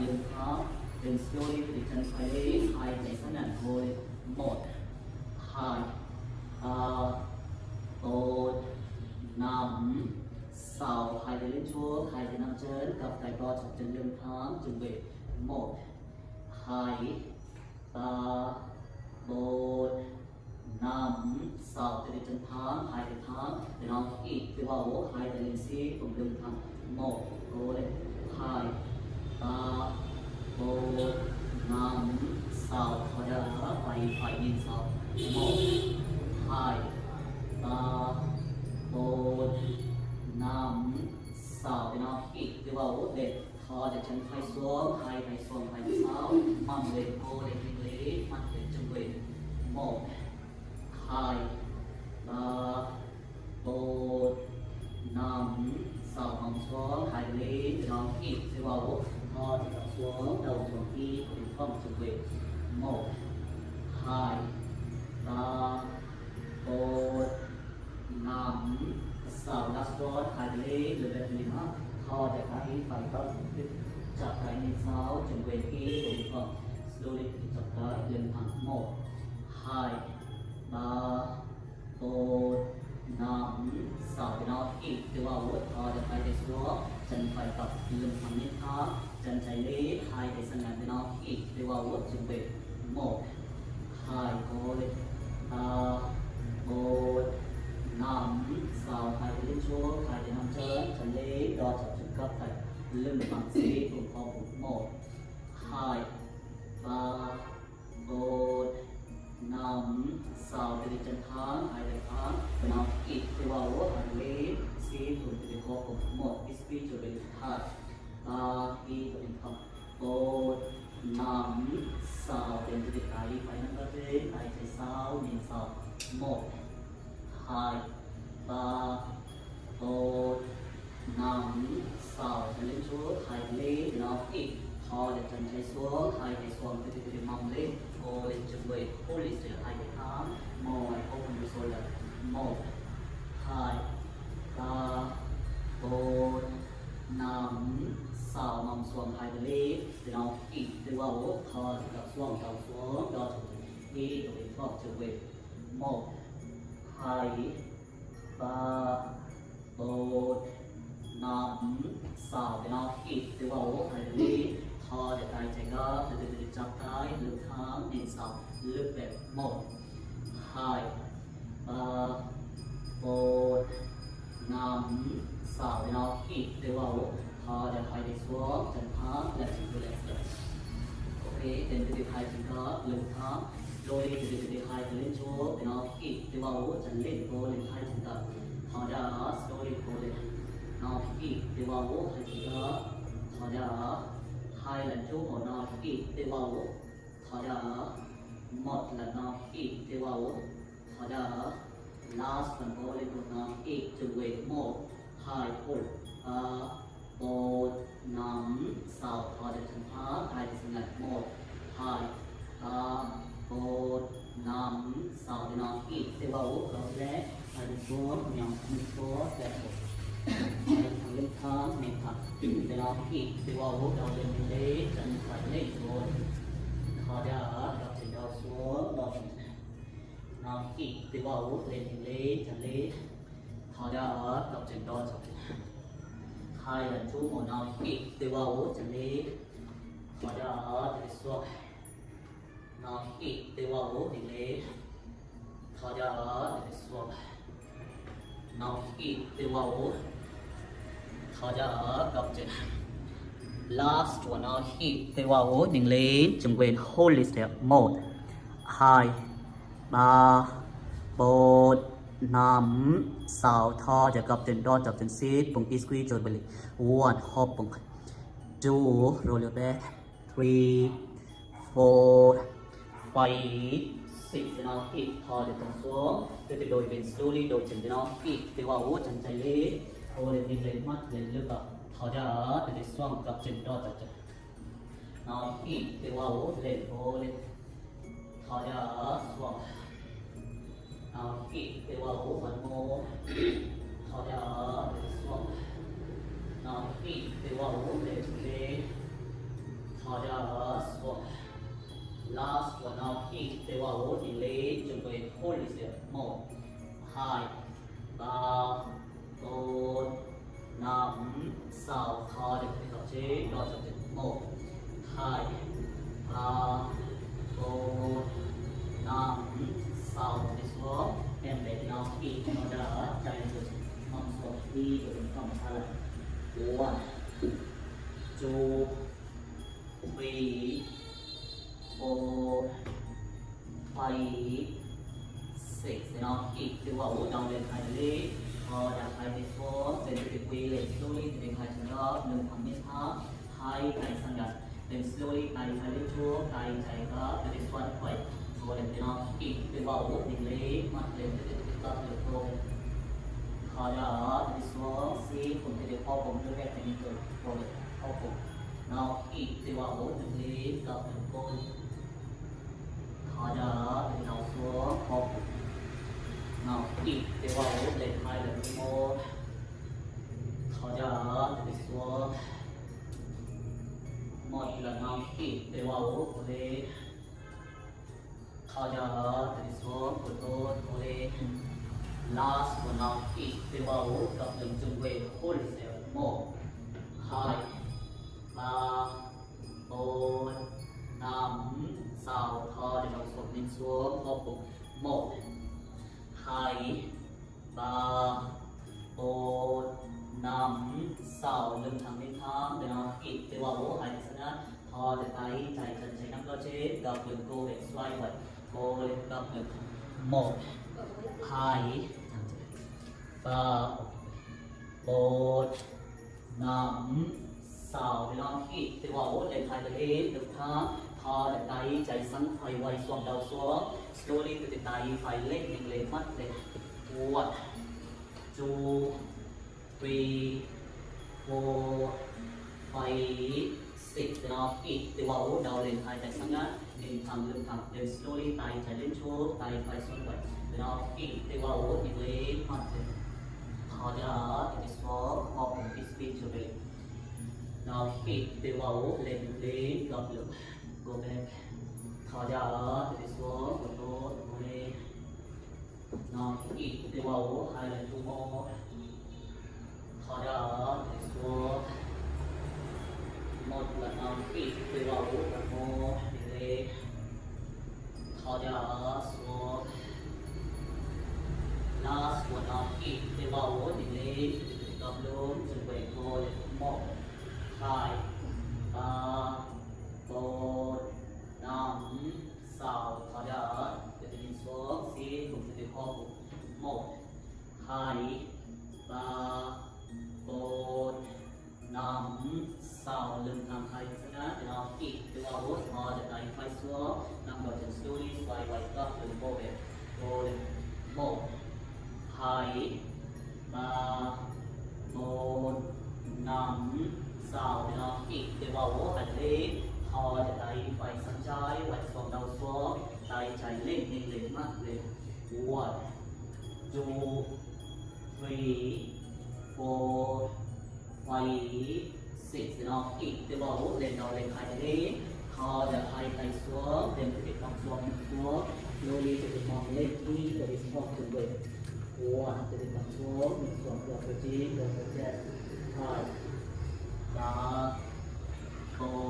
lưng tháo then slowly từ chân phải lên hai tay sát nặng thôi 1 2 3 4 5 6 hai tay lên xuống hai tay nắm chân cặp tay to chọc chân lưng tháo chuẩn bị 1 2 3 4 5 6 tay chân tháo hai tay tháo để nó ít từ vào hai tay lên xí cùng lưng tháo 1 cố lên 2 3 4 5 6 thôi đã phải nhìn sau 1 2 3 4 5 6 thì nó ít từ vào để thò để chân phải xuống hai tay xuống hai tay sau mong lên cô để mình lấy mặt để chuẩn bị 1 2 3 4 5 6 mong xuống hai tay thì nó ít từ vào thò thì xuống đầu xuống đi để không chuẩn bị 1 2 3 4 5 6 last one hai tay lượt về mình ha thò để phải có chặt cái như sau chuẩn bị khi cùng phần slowly chặt cái lên thẳng 1 2 3 4 5 6 thì nó ít từ vào thò để phải xuống chân phải tập lưng thẳng như tháo chân trái lý hai tay sang ngang thì nó ít từ vào chuẩn bị 1 2 cố lên 3 4 5 6 hai tay lên xuống hai tay nắm chân chân lý đo chập chân cấp tay lưng bằng xí cùng phong 1 2 3 4 5 6 tay chân thắng hai tay thắng và nó ít từ vào hai lý xí cùng tay phong 1 speed cho bên hai 3 khi cho bên phong 4 5 6 đến từ tay phải nắm tay trên tay trái sau nhìn sau 1 2 3 4 5 6 chân lên xuống hai lý thì nó ít thò để chân trái xuống hai tay xuống từ mong lên cô lên chuẩn bị cô lên sửa hai tay thắng mỏi ôm số là 1 2 3 4 5 6 mong xuống hai tay lý thì nó ít từ vào thò thì xuống đo đi rồi phong chuẩn bị 1 2 3 4 5 6 thì nó ít từ vào hai lý thò để tay chạy gấp từ chắp tay lưng thắng nhìn sau lưng về 1 2 3 4 5 6 thì nó ít từ vào thò để hai đi xuống chân thắng là chỉ vừa đẹp rồi ok đến từ hai chân gấp lưng thắng rồi từ hai lên xuống thì nó ít từ vào chân lên cô lên hai chân gấp thò ra rồi cô lên nó ít từ vào hai chân gấp thò ra hai lần chú của nó ít từ vào thò ra một lần nó ít từ vào thò ra last phần cô lên của nó ít chuẩn bị 1 2 3 4 5 6 thò để chân thắng hai chân gấp 1 2 3 4 5 6 thì nó ít từ vào có lẽ hai đi xuống nhầm đi xuống đẹp hai thằng lên thắng mình thật thì nó ít từ vào đầu lên lấy chân phải lên rồi thò ra đọc chân đầu xuống đọc nó ít từ vào lên lấy chân lấy thò ra đọc chân đo chọc hai lần chú một nó ít từ vào chân lấy thò ra để xuống nó ít từ vào thì lấy thò ra để xuống nó ít từ vào thò ra đọc chân last one nó ít từ vào thì lấy chuẩn bị hold step 1 2 3 4 5 6 thòจะกับchân đo chập chân sit ปุ่ง squeeze จนไปเลย 1 hop ปุ่ง 2 roll your back 3 4 5 6 nó ít thò để tông xuống từ đôi bên slowly đôi chân nó ít từ vào chân trái lý thôi để mình lên mắt lên lưng vào thò ra để xoang gặp chân đo chập chân nó ít từ vào lên vô lên thò ra xoang nó ít từ vào phần mô thò ra để xoang nó ít từ vào lên lên vào thì lấy chuẩn bị hold it 1 2 3 4 5 6 thò được cái thọ chế đó chuẩn bị 1 2 3 4 5 6 đi xuống em để nó khi nó đã chạy được mong số đi được không sao lại 1 2 3 4 5 6 nó khi từ vào đầu lên hai lý đã hai đi xuống đến từ quy lên slowly từ hai chân đó đừng thầm biết hết hai tay sang gần then slowly tay hai lên chúa tay chạy có từ đi xoắn quay rồi đến nó khi từ vào một định lý mặt lên từ từ tập được thôi họ đã đi xuống xí cùng từพ่อผมด้วยแบบนี้ตัวrồiพ่อผมnó khi từ vào một định lý tập được thôi họ đã đi nào xuốngพ่อผมnó khi từ vào một lên hai lần một họ đã đi xuống một lần nó khi từ vào một lên họ đã đi xuống của tôi lên last của nó khi từ vào gặp đường chung về hold it 1 2 3 4 5 6 thò để nó xuống lên xuống hộp 1 2 3 4 5 6 lưng thẳng lên thang để nó kịp từ vào hai chân đó thò để tay chạy chân chạy nắm cơ chế gặp đường cô để xoay vậy cô lên gặp đường 1 2 3 4 5 6 để nó kịp từ vào để hai cái được thang thò để tay chạy sẵn phải quay xuống đầu xuống slowly từ tay phải lên lên mắt lên 1 2 3 4 5 6 nó kịp từ vào đầu lên hai tay sẵn á lên thẳng lưng thẳng then slowly tay chạy lên chỗ tay phải xuống vậy nó kịp từ vào thì lấy mắt lên thò ra thì xuống hoặc một cái speed cho mình nó kịp từ vào lên lấy gặp được go back thò ra thì xuống của tôi lên nó kịp từ vào hai lần two more thò ra thì xuống một lần nó kịp từ vào một thì lên thò ra xuống last của nó kịp từ vào thì lên gặp luôn chuẩn bị thôi 1 2 3 4 5 6 thò ra từ từ xuống xin cùng từ kho 1 2 3 4 5 6 lưng thẳng hai chân á thì nó kịp từ vào thò để tay phải xuống nằm vào chân slowly xoay quay gấp từ vô về rồi 1 2 3 4 5 6 thì nó kịp từ vào hành lý thò để tay phải sang trái quay xuống đầu xuống tay chạy lên lên mắt lên 1 2 3 4 5 6 thì nó kịp từ vào lên đầu lên hai lý thò để hai tay xuống lên từ cái xuống slowly từ cái mong lên đi từ cái mong từ về 1 từ cái xuống mình xuống được cái chi được cái 2 3 4